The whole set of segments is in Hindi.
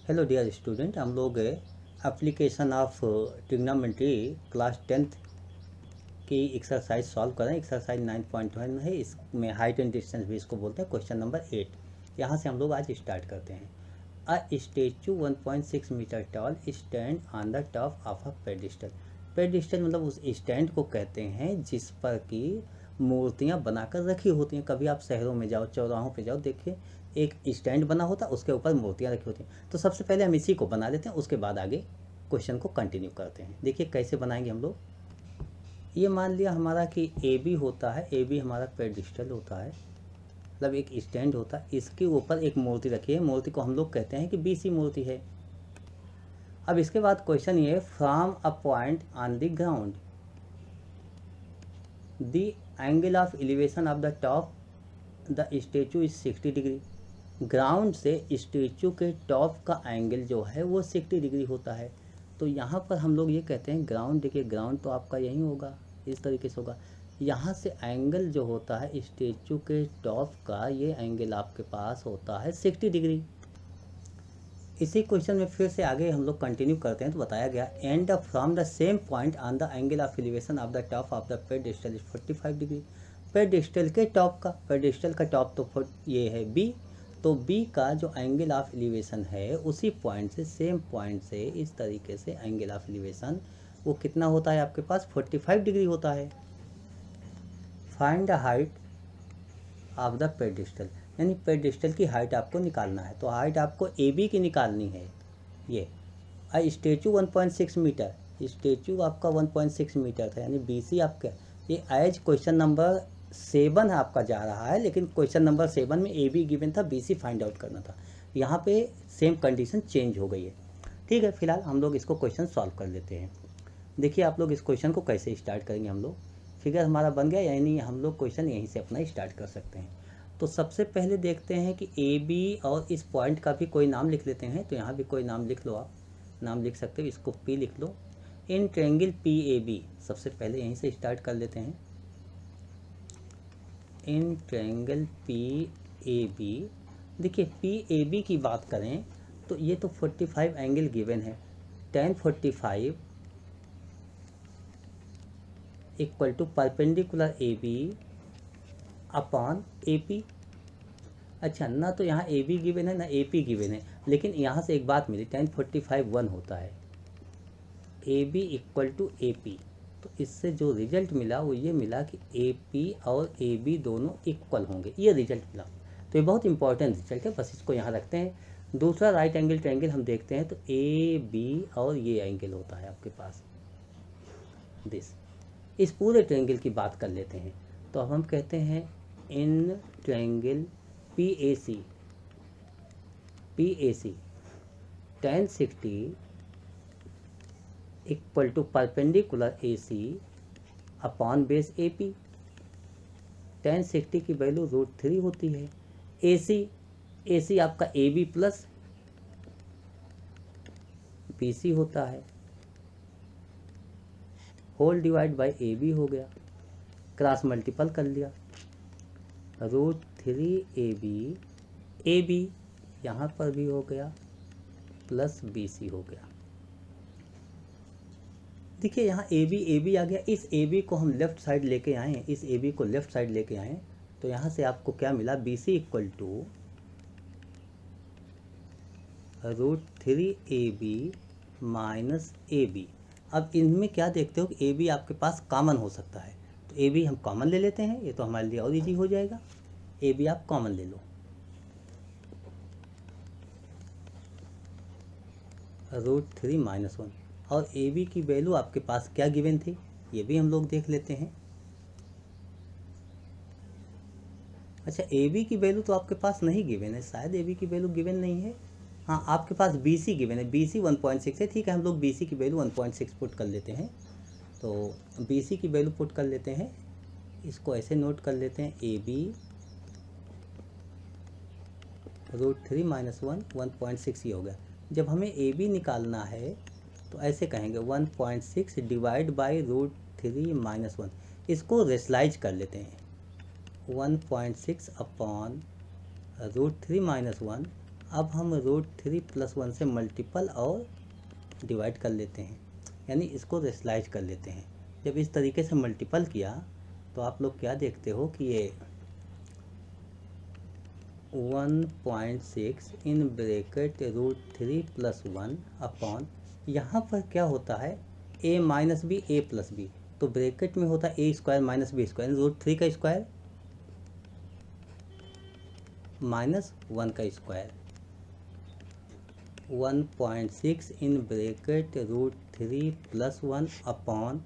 हेलो डियर स्टूडेंट, हम लोग application of trigonometry class 10th की एक्सरसाइज सॉल्व करें। एक्सरसाइज 9.1 है, इसमें हाइट एंड डिस्टेंस भी इसको बोलते हैं। क्वेश्चन नंबर 8 यहाँ से हम लोग आज स्टार्ट करते हैं। A statue 1.6 metre tall stand on the top of a pedestal. Pedestal मतलब उस स्टैंड को कहते हैं जिस पर कि मूर्तियाँ बनाकर रखी होती हैं। कभी आप शहरों में जाओ, चौराहों पे जाओ, देखिए एक स्टैंड बना होता है, उसके ऊपर मूर्तियाँ रखी होती हैं। तो सबसे पहले हम इसी को बना लेते हैं, उसके बाद आगे क्वेश्चन को कंटिन्यू करते हैं। देखिए कैसे बनाएंगे हम लोग। ये मान लिया हमारा कि ए बी होता है, ए बी हमारा पेडिस्टल होता है, मतलब एक स्टैंड होता है। इसके ऊपर एक मूर्ति रखी है, मूर्ति को हम लोग कहते हैं कि बीसी मूर्ति है। अब इसके बाद क्वेश्चन ये, from a point on the ground the angle of elevation of the top the statue is 60 degree. Ground से स्टेचू के टॉप का एंगल जो है वो 60 डिग्री होता है। तो यहाँ पर हम लोग ये कहते हैं ग्राउंड, देखिए ग्राउंड तो आपका यहीं होगा, इस तरीके से होगा। यहाँ से एंगल जो होता है स्टेचू के टॉप का, ये एंगल आपके पास होता है 60 डिग्री। इसी क्वेश्चन में फिर से आगे हम लोग कंटिन्यू करते हैं। तो बताया गया and from the same point on the angle of elevation of the top of the pedestal is 45 degree. Pedestal के टॉप का, पेडिस्टल का टॉप तो ये है बी, तो बी का जो एंगल ऑफ एलिवेशन है उसी पॉइंट से, सेम पॉइंट से इस तरीके से एंगल ऑफ एलिवेशन वो कितना होता है आपके पास, 45 डिग्री होता है। Find the height of the pedestal, यानी पेडिस्टल की हाइट आपको निकालना है। तो हाइट आपको ए बी की निकालनी है। ये स्टेचू 1.6 मीटर, स्टेचू आपका 1.6 मीटर था, यानी बी सी आपका, ये एज क्वेश्चन नंबर 7 आपका जा रहा है, लेकिन क्वेश्चन नंबर 7 में ए बी गिवन था, बी सी फाइंड आउट करना था। यहाँ पे सेम कंडीशन चेंज हो गई है। ठीक है, फिलहाल हम लोग इसको क्वेश्चन सॉल्व कर लेते हैं। देखिए आप लोग इस क्वेश्चन को कैसे स्टार्ट करेंगे। हम लोग फिगर हमारा बन गया, यानी हम लोग क्वेश्चन यहीं से अपना स्टार्ट कर सकते हैं। तो सबसे पहले देखते हैं कि ए बी और इस पॉइंट का भी कोई नाम लिख लेते हैं। तो यहाँ भी कोई नाम लिख लो, आप नाम लिख सकते हो, इसको पी लिख लो। In triangle P A B, सबसे पहले यहीं से स्टार्ट कर लेते हैं। In triangle P A B, देखिए पी ए बी की बात करें तो ये तो 45 एंगल गिवन है। tan 45 equal to perpendicular A B upon A P. अच्छा, ना तो यहाँ ए बी गिवन है ना ए पी गिवन है, लेकिन यहाँ से एक बात मिली, tan 45 1 होता है, A B equal to A P. तो इससे जो रिजल्ट मिला वो ये मिला कि ए पी और ए बी दोनों इक्वल होंगे, ये रिजल्ट मिला। तो ये बहुत इंपॉर्टेंट रिजल्ट है, बस इसको यहाँ रखते हैं। दूसरा राइट एंगल ट्रायंगल हम देखते हैं, तो ए बी और ये एंगल होता है आपके पास दिस। इस पूरे ट्रायंगल की बात कर लेते हैं। तो अब हम कहते हैं in triangle P A C, P A C tan 60 equal to perpendicular A C upon base A P. tan 60 की वैल्यू √3 होती है। ए सी आपका A B plus B C होता है, whole divide by A B हो गया, क्रॉस मल्टीपल कर लिया, √3 ए बी यहाँ पर भी हो गया प्लस बी सी हो गया। देखिए यहाँ ए बी आ गया। इस ए बी को हम लेफ्ट साइड लेके आए, इस ए बी को लेफ्ट साइड लेके आए, तो यहाँ से आपको क्या मिला, B C equal to √3 minus A B. अब इनमें क्या देखते हो कि ए बी आपके पास कॉमन हो सकता है, तो ए बी हम कॉमन ले लेते हैं, ये तो हमारे लिए और ईजी हो जाएगा। ए बी आप कॉमन ले लो, √3 माइनस 1। और ए बी की वैल्यू आपके पास क्या गिवन थी, ये भी हम लोग देख लेते हैं। अच्छा, ए बी की वैल्यू तो आपके पास नहीं गिवन है, शायद ए बी की वैल्यू गिवन नहीं है। हाँ, आपके पास बी सी गिवन है, बी सी 1.6 है। ठीक है, हम लोग बी सी की वैल्यू 1.6 पुट कर लेते हैं। तो बी सी की वैल्यू पुट कर लेते हैं, इसको ऐसे नोट कर लेते हैं, ए बी √3 माइनस 1 1.6 ही हो गया। जब हमें ए बी निकालना है तो ऐसे कहेंगे 1.6 डिवाइड बाई √3 माइनस 1, इसको रेशलाइज कर लेते हैं। 1.6 अपॉन √3 माइनस 1 अब हम √3 + 1 से मल्टीपल और डिवाइड कर लेते हैं, यानी इसको रेशलाइज कर लेते हैं। जब इस तरीके से मल्टीपल किया तो आप लोग क्या देखते हो कि ये 1.6 इन ब्रैकेट √3 + 1 अपॉन, यहाँ पर क्या होता है a minus B a plus B, तो ब्रैकेट में होता है a² माइनस बी स्क्वायर, √3 का स्क्वायर माइनस 1 का स्क्वायर। 1.6 इन ब्रैकेट √3 + 1 अपॉन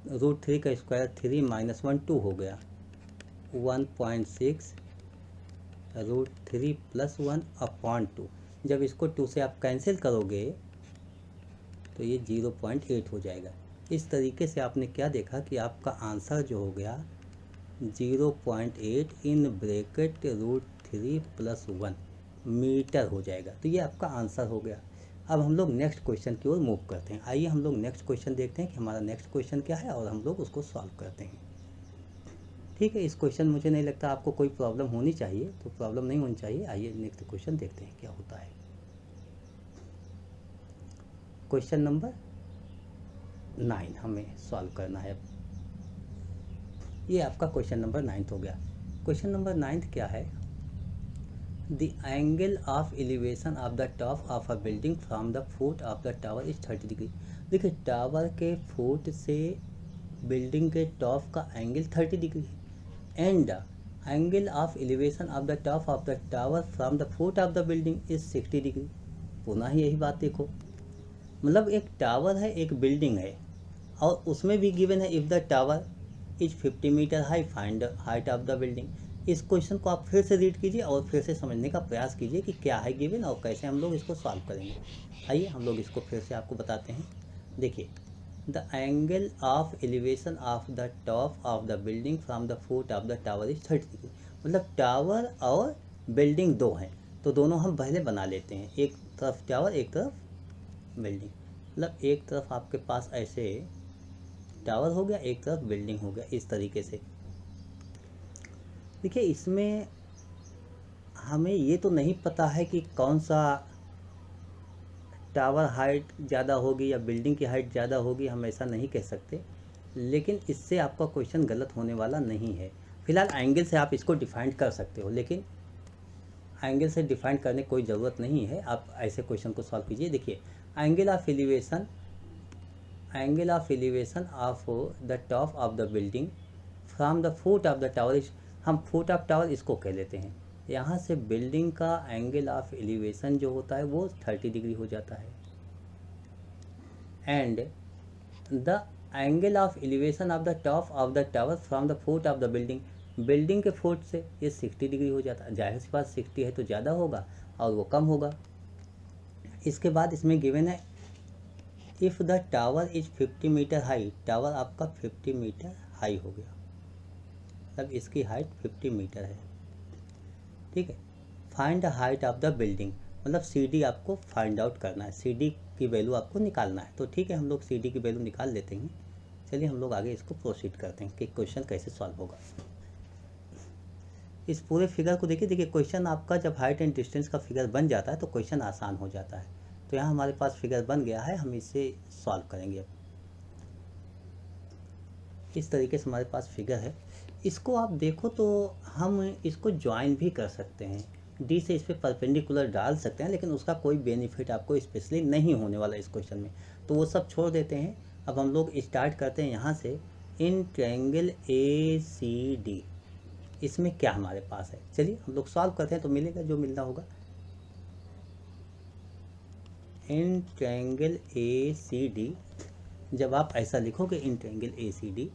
√3 का स्क्वायर 3 माइनस 1 2 हो गया। 1.6 √3 + 1 अपॉन 2, जब इसको 2 से आप कैंसिल करोगे तो ये 0.8 हो जाएगा। इस तरीके से आपने क्या देखा कि आपका आंसर जो हो गया 0.8 इन ब्रैकेट √3 + 1 मीटर हो जाएगा। तो ये आपका आंसर हो गया। अब हम लोग नेक्स्ट क्वेश्चन की ओर मूव करते हैं। आइए हम लोग नेक्स्ट क्वेश्चन देखते हैं कि हमारा नेक्स्ट क्वेश्चन क्या है और हम लोग उसको सॉल्व करते हैं। ठीक है, इस क्वेश्चन मुझे नहीं लगता आपको कोई प्रॉब्लम होनी चाहिए, तो प्रॉब्लम नहीं होनी चाहिए। आइए नेक्स्ट क्वेश्चन देखते हैं क्या होता है। क्वेश्चन नंबर 9 हमें सॉल्व करना है। ये आपका क्वेश्चन नंबर 9 हो गया। क्वेश्चन नंबर 9 क्या है? The angle of elevation of the top of a building from the foot of the tower is 30 degree. देखिए, टावर के फुट से बिल्डिंग के टॉप का एंगल 30 डिग्री है। And angle of elevation of the top of the tower from the foot of the building is 60 degree. पुनः यही बात देखो, मतलब एक टावर है, एक बिल्डिंग है, और उसमें भी गिवन है if the tower is 50 metre high find height of the building. इस क्वेश्चन को आप फिर से रीड कीजिए और फिर से समझने का प्रयास कीजिए कि क्या है गिवन और कैसे हम लोग इसको सॉल्व करेंगे। आइए हम लोग इसको फिर से आपको बताते हैं। देखिए, the angle of elevation of the top of the building from the foot of the tower is 30 degree. मतलब टावर और बिल्डिंग दो हैं, तो दोनों हम पहले बना लेते हैं। एक तरफ टावर, एक तरफ बिल्डिंग। मतलब एक तरफ आपके पास ऐसे टावर हो गया, एक तरफ बिल्डिंग हो गया, इस तरीके से। देखिए, इसमें हमें ये तो नहीं पता है कि कौन सा टावर हाइट ज़्यादा होगी या बिल्डिंग की हाइट ज़्यादा होगी, हम ऐसा नहीं कह सकते, लेकिन इससे आपका क्वेश्चन गलत होने वाला नहीं है। फिलहाल एंगल से आप इसको डिफाइन कर सकते हो, लेकिन एंगल से डिफाइन करने की कोई ज़रूरत नहीं है। आप ऐसे क्वेश्चन को सॉल्व कीजिए। देखिए, angle of elevation of the top of the building from the foot of the tower, हम फुट ऑफ टावर इसको कह लेते हैं। यहाँ से बिल्डिंग का एंगल ऑफ एलिवेशन जो होता है वो 30 डिग्री हो जाता है। And the angle of elevation of the top of the tower from the foot of the building, building के फुट से ये 60 डिग्री हो जाता है। जाहिर सी बात 60 है तो ज़्यादा होगा और वो कम होगा। इसके बाद इसमें गिवन है if the tower is 50 metre high, tower आपका 50 मीटर हाई हो गया, मतलब इसकी हाइट 50 मीटर है। ठीक है, find the height of the building, मतलब CD आपको फाइंड आउट करना है, CD की वैल्यू आपको निकालना है। तो ठीक है, हम लोग CD की वैल्यू निकाल लेते हैं। चलिए हम लोग आगे इसको प्रोसीड करते हैं कि क्वेश्चन कैसे सॉल्व होगा। इस पूरे फिगर को देखिए। देखिए, क्वेश्चन आपका जब हाइट एंड डिस्टेंस का फिगर बन जाता है तो क्वेश्चन आसान हो जाता है। तो यहाँ हमारे पास फिगर बन गया है, हम इसे सॉल्व करेंगे। अब इस तरीके से हमारे पास फिगर है। इसको आप देखो तो हम इसको ज्वाइन भी कर सकते हैं, D से इस पर परपेंडिकुलर डाल सकते हैं, लेकिन उसका कोई बेनिफिट आपको स्पेशली नहीं होने वाला इस क्वेश्चन में, तो वो सब छोड़ देते हैं। अब हम लोग स्टार्ट करते हैं यहाँ से। इन ट्रायंगल ACD, इसमें क्या हमारे पास है, चलिए हम लोग सॉल्व करते हैं तो मिलेगा जो मिलना होगा। इन ट्रायंगल ACD, जब आप ऐसा लिखोगे इन ट्रायंगल ACD,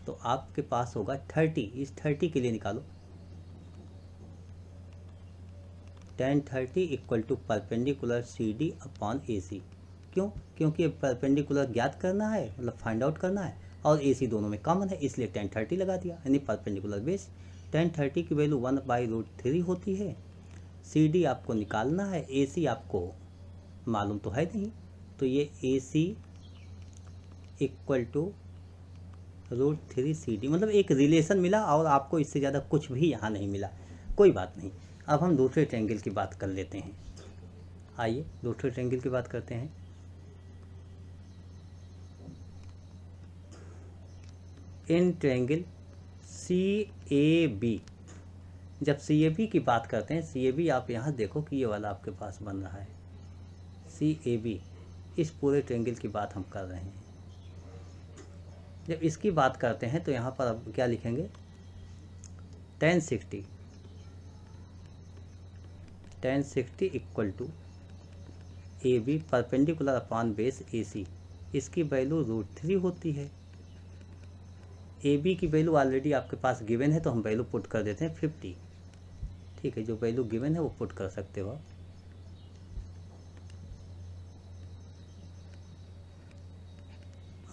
तो आपके पास होगा 30। इस 30 के लिए निकालो, tan 30 equal to perpendicular CD upon AC। क्यों? क्योंकि परपेंडिकुलर ज्ञात करना है, मतलब फाइंड आउट करना है, और AC दोनों में कॉमन है, इसलिए tan 30 लगा दिया, यानी परपेंडिकुलर बेस। tan 30 की वैल्यू 1/√3 होती है। CD आपको निकालना है, AC आपको मालूम तो है नहीं, तो ये AC इक्वल टू √3 CD, मतलब एक रिलेशन मिला और आपको इससे ज़्यादा कुछ भी यहाँ नहीं मिला। कोई बात नहीं, अब हम दूसरे ट्रायंगल की बात कर लेते हैं। आइए दूसरे ट्रायंगल की बात करते हैं। इन ट्रायंगल CAB, जब CAB की बात करते हैं, CAB आप यहाँ देखो कि ये वाला आपके पास बन रहा है CAB, इस पूरे ट्रायंगल की बात हम कर रहे हैं। जब इसकी बात करते हैं तो यहाँ पर अब क्या लिखेंगे, tan 60 equal to AB perpendicular upon base AC, इसकी वैल्यू √3 होती है। AB की वैल्यू ऑलरेडी आपके पास गिवन है तो हम वैल्यू पुट कर देते हैं 50। ठीक है, जो वैल्यू गिवन है वो पुट कर सकते हो आप।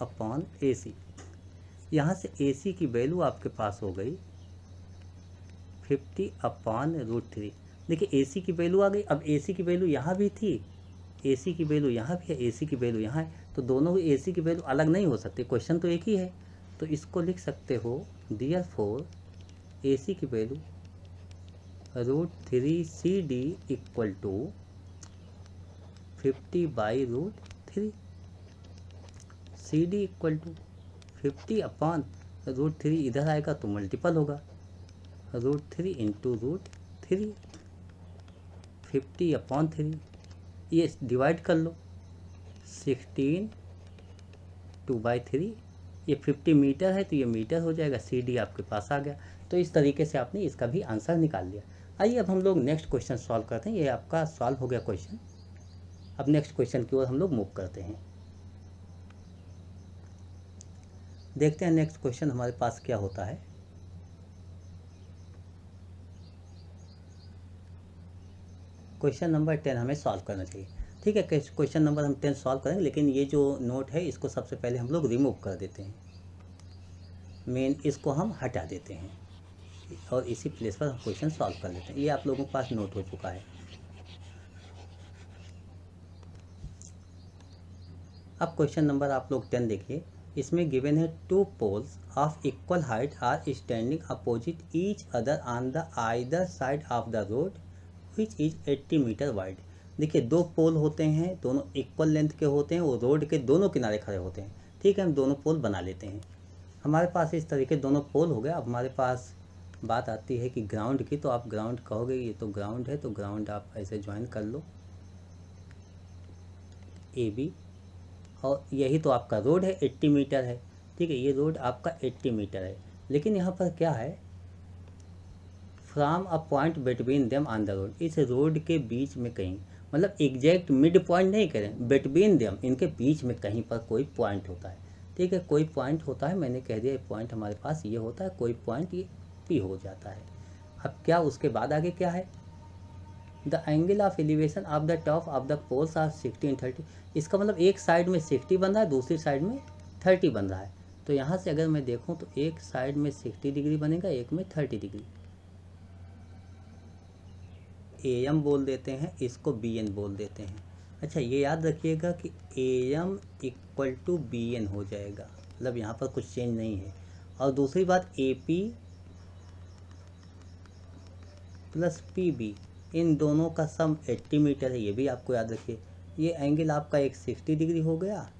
अपॉन AC, यहाँ से AC की वैल्यू आपके पास हो गई 50 अपॉन √3। देखिए AC की वैल्यू आ गई। अब AC की वैल्यू यहाँ भी थी, AC की वैल्यू यहाँ भी है, AC की वैल्यू यहाँ है, तो दोनों AC की वैल्यू अलग नहीं हो सकती, क्वेश्चन तो एक ही है। तो इसको लिख सकते हो देयरफॉर AC की value √3 CD equal to 50/√3। CD equal to 50 upon √3, इधर आएगा तो मल्टीपल होगा, √3 इंटू √3, 50 अपॉन 3, ये डिवाइड कर लो, 16 2/3, ये 50 मीटर है तो ये मीटर हो जाएगा, CD आपके पास आ गया। तो इस तरीके से आपने इसका भी आंसर निकाल लिया। आइए अब हम लोग नेक्स्ट क्वेश्चन सॉल्व करते हैं। ये आपका सॉल्व हो गया क्वेश्चन। अब नेक्स्ट क्वेश्चन की ओर हम लोग मूव करते हैं। देखते हैं नेक्स्ट क्वेश्चन हमारे पास क्या होता है। क्वेश्चन नंबर 10 हमें सॉल्व करना चाहिए। ठीक है, क्वेश्चन नंबर हम 10 सॉल्व करेंगे, लेकिन ये जो नोट है इसको सबसे पहले हम लोग रिमूव कर देते हैं। मेन इसको हम हटा देते हैं और इसी प्लेस पर हम क्वेश्चन सॉल्व कर लेते हैं। ये आप लोगों के पास नोट हो चुका है। अब क्वेश्चन नंबर आप लोग 10 देखिए। इसमें गिवन है 2 poles of equal height are standing opposite each other on the either side of the road which is 80 metre wide. देखिए 2 पोल होते हैं, दोनों इक्वल लेंथ के होते हैं, वो रोड के दोनों किनारे खड़े होते हैं। ठीक है, हम दोनों पोल बना लेते हैं। हमारे पास इस तरीके दोनों पोल हो गए। अब हमारे पास बात आती है कि ग्राउंड की, तो आप ग्राउंड कहोगे, ये तो ग्राउंड है, तो ग्राउंड आप ऐसे ज्वाइन कर लो AB, और यही तो आपका रोड है, 80 मीटर है। ठीक है, ये रोड आपका 80 मीटर है, लेकिन यहाँ पर क्या है, from a point between them on the road, इस रोड के बीच में कहीं, मतलब एग्जैक्ट मिड पॉइंट नहीं करें, बिटवीन देम, इनके बीच में कहीं पर कोई पॉइंट होता है। ठीक है, कोई पॉइंट होता है, मैंने कह दिया ये पॉइंट हमारे पास ये होता है, कोई पॉइंट ये P हो जाता है। अब क्या उसके बाद आगे क्या है, the angle of elevation of the top of the poles are 60 and 30। इसका मतलब एक साइड में 60 बन रहा है, दूसरी साइड में 30 बन रहा है। तो यहाँ से अगर मैं देखूँ तो एक साइड में 60 डिग्री बनेगा, एक में 30 डिग्री। AM बोल देते हैं, इसको BN बोल देते हैं। अच्छा, ये याद रखिएगा कि AM इक्वल टू BN हो जाएगा, मतलब यहाँ पर कुछ चेंज नहीं है। और दूसरी बात AP प्लस PB, इन दोनों का सम 80 मीटर है, ये भी आपको याद रखिए। ये एंगल आपका एक 60 डिग्री हो गया,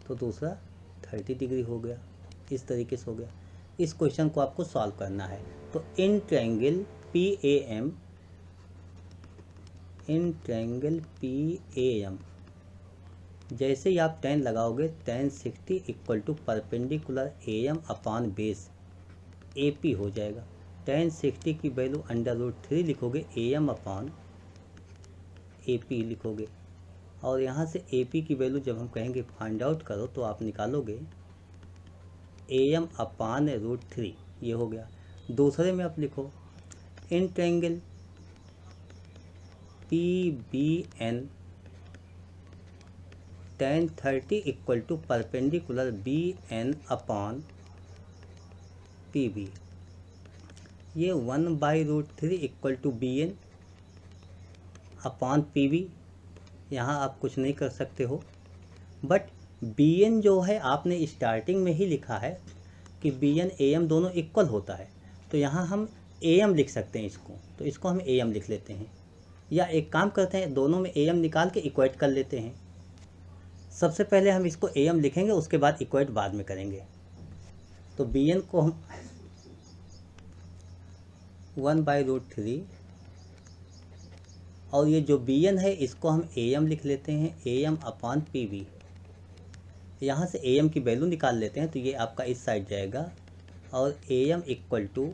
तो दूसरा 30 डिग्री हो गया, इस तरीके से हो गया। इस क्वेश्चन को आपको सॉल्व करना है। तो इन ट्रायंगल PAM, जैसे ही आप tan लगाओगे, tan 60 equal to perpendicular AM upon base AP हो जाएगा। tan 60 की वैल्यू √3 लिखोगे, AM अपॉन AP लिखोगे, और यहाँ से AP की वैल्यू जब हम कहेंगे फाइंड आउट करो, तो आप निकालोगे AM अपॉन √3, ये हो गया। दूसरे में आप लिखो in triangle PBN, tan 30 equal to perpendicular BN upon PB, ये 1/√3 equal to BN upon PB। यहाँ आप कुछ नहीं कर सकते हो, बट BN जो है आपने स्टार्टिंग में ही लिखा है कि BN AM दोनों इक्वल होता है, तो यहाँ हम AM लिख सकते हैं इसको, तो इसको हम AM लिख लेते हैं। या एक काम करते हैं, दोनों में AM निकाल के इक्वेट कर लेते हैं। सबसे पहले हम इसको AM लिखेंगे, उसके बाद इक्वेट बाद में करेंगे। तो BN को हम 1/√3 और ये जो BN है इसको हम AM लिख लेते हैं, AM/PB। यहाँ से AM की वैल्यू निकाल लेते हैं, तो ये आपका इस साइड जाएगा और AM =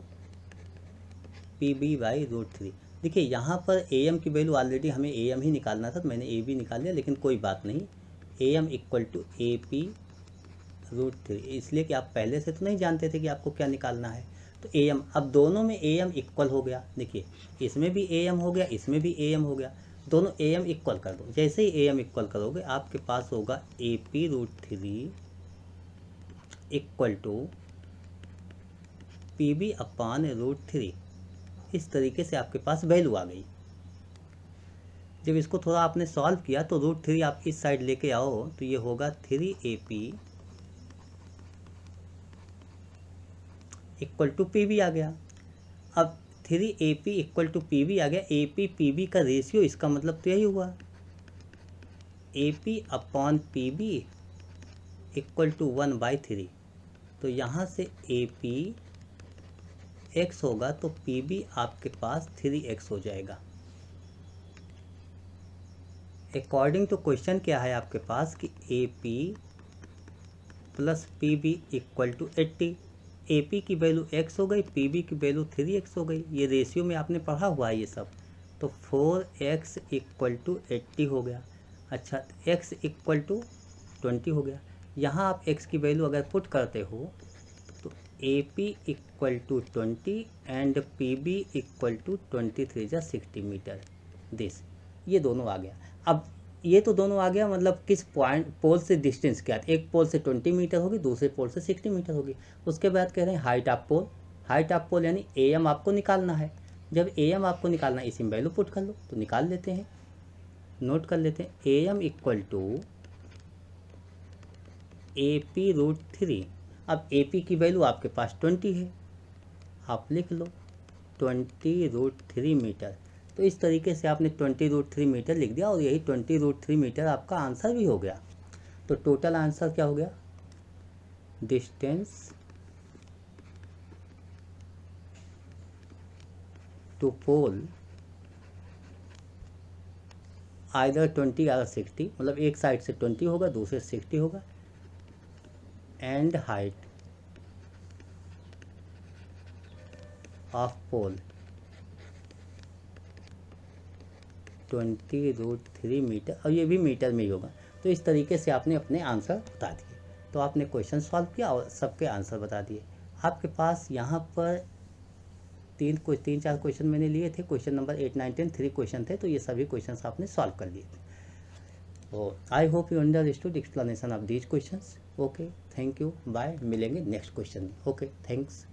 PB/√3। देखिए यहाँ पर AM की वैल्यू ऑलरेडी हमें AM ही निकालना था, तो मैंने AB निकाल लिया, लेकिन कोई बात नहीं। AM = AP√3, इसलिए कि आप पहले से तो नहीं जानते थे कि आपको क्या निकालना है। तो AM, अब दोनों में AM इक्वल हो गया। देखिए इसमें भी AM हो गया, इसमें भी AM हो गया, दोनों AM इक्वल कर दो। जैसे ही AM इक्वल करोगे आपके पास होगा AP√3 = PB/√3। इस तरीके से आपके पास वैल्यू आ गई। जब इसको थोड़ा आपने सॉल्व किया तो √3 आप इस साइड लेके आओ तो ये होगा 3AP = PB आ गया। अब 3AP = PB आ गया। AP PB का रेशियो, इसका मतलब तो यही हुआ AP/PB = 1/3। तो यहाँ से AP x होगा तो PB आपके पास 3x हो जाएगा। अकॉर्डिंग टू क्वेश्चन क्या है आपके पास कि AP + PB = 80। AP की वैल्यू x हो गई, PB की वैल्यू 3x हो गई। ये रेशियो में आपने पढ़ा हुआ है ये सब। तो 4x = 80 हो गया। अच्छा, x = 20 हो गया। यहाँ आप x की वैल्यू अगर पुट करते हो तो AP = 20 एंड PB = 23 या 60 मीटर दिस, ये दोनों आ गया। अब ये तो दोनों आ गया, मतलब किस पॉइंट पोल से डिस्टेंस क्या है। एक पोल से 20 मीटर होगी, दूसरे पोल से 60 मीटर होगी। उसके बाद कह रहे हैं height of pole. Height of pole यानी AM आपको निकालना है। जब AM आपको निकालना है, इसी में वैल्यू पुट कर लो। तो निकाल लेते हैं, नोट कर लेते हैं। AM = AP√3। अब AP की वैल्यू आपके पास 20 है, आप लिख लो 20√3 मीटर। तो इस तरीके से आपने 20√3 मीटर लिख दिया और यही 20√3 मीटर आपका आंसर भी हो गया। तो टोटल आंसर क्या हो गया, डिस्टेंस टू पोल आइदर 20 या 60, मतलब एक साइड से 20 होगा, दूसरे 60 होगा, and height of pole 20√3 metre, और ये भी मीटर में ही होगा। तो इस तरीके से आपने अपने आंसर बता दिए। तो आपने क्वेश्चन सॉल्व किया और सबके आंसर बता दिए। आपके पास यहाँ पर 3-4 क्वेश्चन मैंने लिए थे। क्वेश्चन नंबर 8, 9, 10 3 क्वेश्चन थे, तो ये सभी क्वेश्चन आपने सॉल्व कर लिए थे। तो I hope you understood explanation of these questions. Okay, thank you, bye. मिलेंगे नेक्स्ट क्वेश्चन में। Okay, thanks.